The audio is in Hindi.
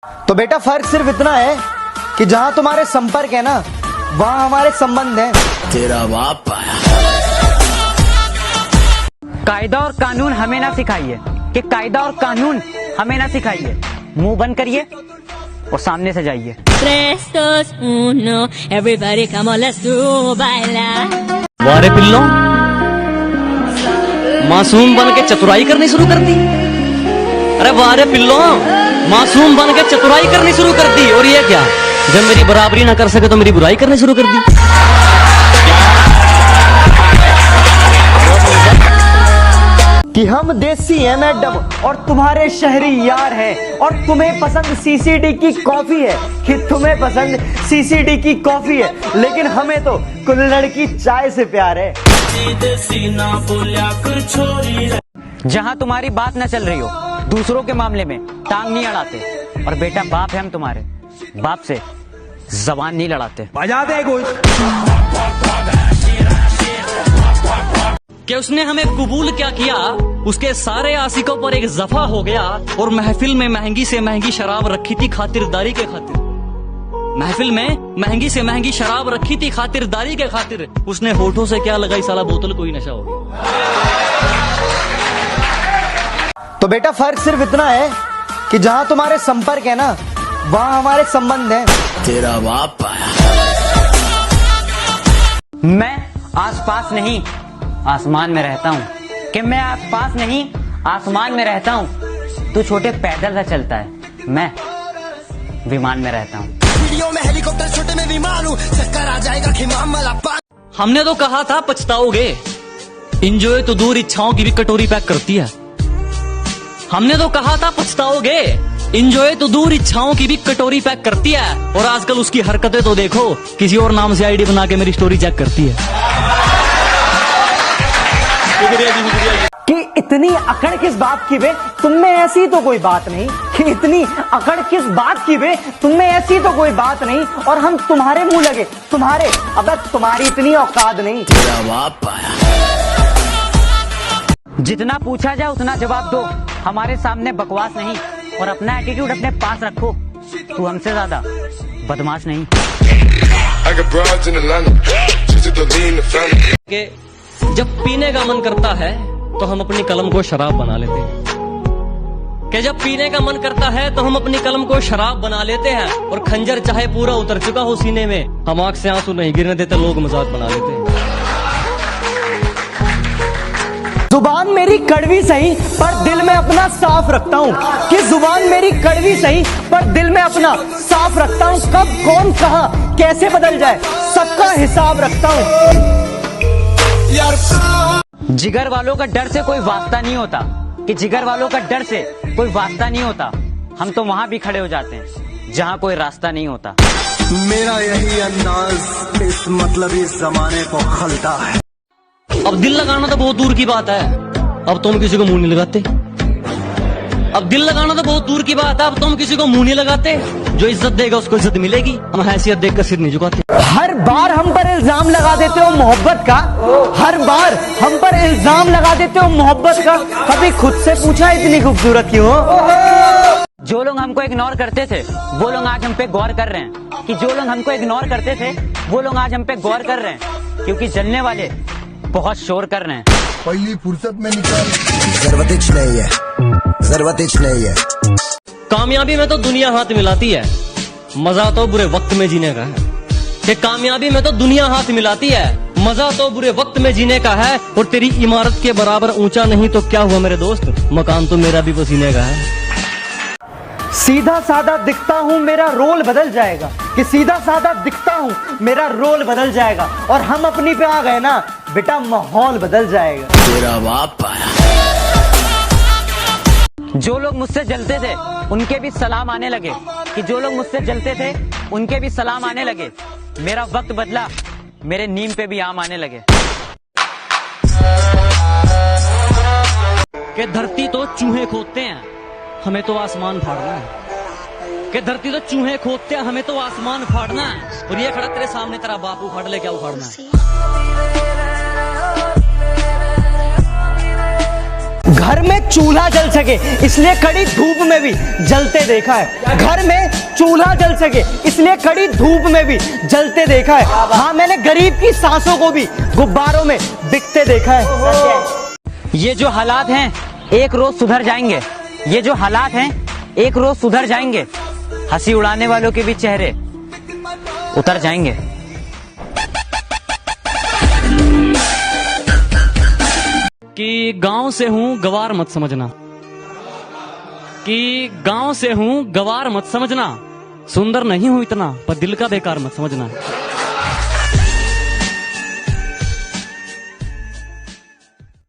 तो बेटा फर्क सिर्फ इतना है कि जहां तुम्हारे संपर्क है ना वहां हमारे संबंध हैं। तेरा बाप आया। कायदा और कानून हमें ना सिखाइए कि कायदा और कानून हमें ना सिखाइए। मुंह बंद करिए और सामने से जाइए। 3, 2, 1, everybody come on, let's do baila। वारे पिल्लो, मासूम बन के चतुराई करनी शुरू कर दी। अरे वारे पिल्लो, मासूम बन के चतुराई करनी शुरू कर दी। और ये क्या, जब मेरी बराबरी ना कर सके तो मेरी बुराई करनी शुरू कर दी। कि हम देसी हैं मैडम और तुम्हारे शहरी यार हैं, और तुम्हें पसंद सीसीडी की कॉफी है कि तुम्हें पसंद सीसीडी की कॉफी है, लेकिन हमें तो कुल्हड़ की चाय से प्यार है। जहां तुम्हारी बात न चल रही हो दूसरों के मामले में टांग नहीं अड़ाते। और बेटा बाप है हम तुम्हारे, बाप से जबान नहीं लड़ाते। बजा दे कुछ। कि उसने हमें कबूल क्या किया, उसके सारे आशिकों पर एक जफा हो गया। और महफिल में महंगी से महंगी शराब रखी थी खातिरदारी के खातिर। महफिल में महंगी से महंगी शराब रखी थी खातिरदारी के खातिर। उसने होठों से क्या लगाई, साला बोतल कोई नशा हो गया। तो बेटा फर्क सिर्फ इतना है कि जहां तुम्हारे संपर्क है ना वहां हमारे संबंध हैं। तेरा बाप आया। मैं आसपास नहीं आसमान में रहता हूँ। कि मैं आसपास नहीं आसमान में रहता हूँ। तू छोटे पैदल सा चलता है, मैं विमान में रहता हूँ। वीडियो में हेलीकॉप्टर, छोटे में विमान हूँ, चक्कर आ जाएगा खिमाम वाला पान। हमने तो कहा था पछताओगे। इंजॉय तो दूर, इच्छाओं की भी कटोरी पैक करती है। हमने तो कहा था पछताओगे। इंजॉय तो दूर, इच्छाओं की भी कटोरी पैक करती है। और आजकल उसकी हरकतें तो देखो, किसी और नाम से आईडी बना के मेरी स्टोरी चेक करती है। कि इतनी अकड़ किस बात की बे, तुममें ऐसी तो कोई बात नहीं। कि इतनी अकड़ किस बात की बे, तुममें ऐसी तो कोई बात नहीं। और हम तुम्हारे मुंह लगे, तुम्हारे, अब तुम्हारी इतनी औकात नहीं। तेरा बाप आया। जितना पूछा जाए उतना जवाब दो, हमारे सामने बकवास नहीं। और अपना एटीट्यूड अपने पास रखो। तू हमसे ज्यादा बदमाश नहीं। कि जब पीने का मन करता है तो हम अपनी कलम को शराब बना लेते हैं। कि जब पीने का मन करता है तो हम अपनी कलम को शराब बना लेते हैं। और खंजर चाहे पूरा उतर चुका हो सीने में, हम आंख से आंसू नहीं गिरने देते, लोग मजाक बना लेते हैं। जुबान मेरी कड़वी सही पर दिल में अपना साफ रखता हूँ। कि जुबान मेरी कड़वी सही पर दिल में अपना साफ रखता हूँ। कब कौन कहा कैसे बदल जाए सबका हिसाब रखता हूँ। जिगर वालों का डर से कोई वास्ता नहीं होता। कि जिगर वालों का डर से कोई वास्ता नहीं होता। हम तो वहां भी खड़े हो जाते हैं जहां कोई रास्ता नहीं होता। मेरा यही अंदाज इस मतलब इस जमाने को खलता है। अब दिल लगाना तो बहुत दूर की बात है, अब तुम किसी को मुंह नहीं लगाते। अब दिल लगाना तो बहुत दूर की बात है, अब तुम किसी को मुंह नहीं लगाते। जो इज्जत देगा उसको इज्जत मिलेगी, हम हैसियत देखकर सिर नहीं झुकाते। हर बार हम पर इल्जाम लगा देते हो मोहब्बत का। हर बार हम पर इल्जाम लगा देते हो मोहब्बत का। कभी खुद से पूछा इतनी खूबसूरत क्यों हो? जो लोग हमको इग्नोर करते थे वो लोग आज हम पे गौर कर रहे हैं। कि जो लोग हमको इग्नोर करते थे वो लोग आज हम पे गौर कर रहे हैं। क्योंकि जलने वाले बहुत शोर कर रहे हैं। पहली फुर्सत में निकाल। जरूरत नहीं है, जरूरत नहीं है। कामयाबी में तो दुनिया हाथ मिलाती है, मजा तो बुरे वक्त में जीने का है। कि कामयाबी में तो दुनिया हाथ मिलाती है, मजा तो बुरे वक्त में जीने का है। और तेरी इमारत के बराबर ऊंचा नहीं तो क्या हुआ मेरे दोस्त, मकान तो मेरा भी पसीने का है। सीधा साधा दिखता हूँ मेरा रोल बदल जाएगा। कि सीधा साधा दिखता हूँ मेरा रोल बदल जाएगा। और हम अपनी पे आ गए ना बेटा माहौल बदल जाएगा। तेरा बाप आया। जो लोग मुझसे जलते थे उनके भी सलाम आने लगे। कि जो लोग मुझसे जलते थे उनके भी सलाम आने लगे। मेरा वक्त बदला, मेरे नीम पे भी आम आने लगे। कि धरती तो चूहे खोदते हैं, हमें तो आसमान फाड़ना है। कि धरती तो चूहे खोदते हैं, हमें तो आसमान फाड़ना है। और ये खड़ा तेरे सामने तेरा बाप उखाड़ ले, क्या उखाड़ना है? घर में चूल्हा जल सके इसलिए कड़ी धूप में भी जलते देखा है। घर में चूल्हा जल सके इसलिए कड़ी धूप में भी जलते देखा है। हाँ, मैंने गरीब की सांसों को भी गुब्बारों में बिकते देखा है। ये जो हालात हैं एक रोज सुधर जाएंगे। ये जो हालात हैं एक रोज सुधर जाएंगे। हंसी उड़ाने वालों के भी चेहरे उतर जाएंगे। कि गांव से हूं गवार मत समझना, कि गांव से हूं गवार मत समझना, सुंदर नहीं हूं इतना पर दिल का बेकार मत समझना।